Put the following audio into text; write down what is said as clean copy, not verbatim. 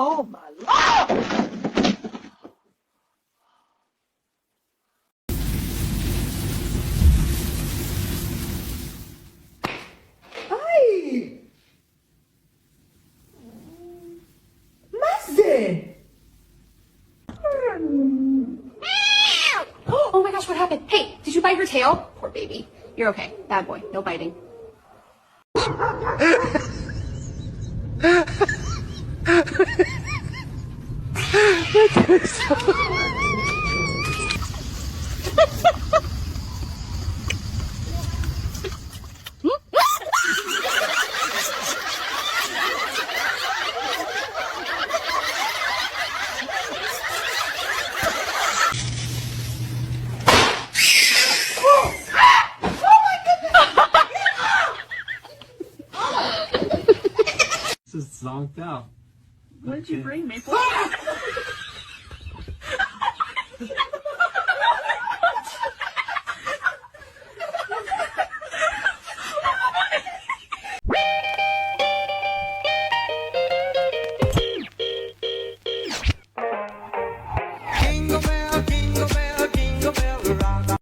Oh my lord! Ay! Mazde! Oh my gosh, what happened? Hey, did you bite her tail? Poor baby. You're okay. Bad boy. No biting. This is zonked out. What did you bring me for?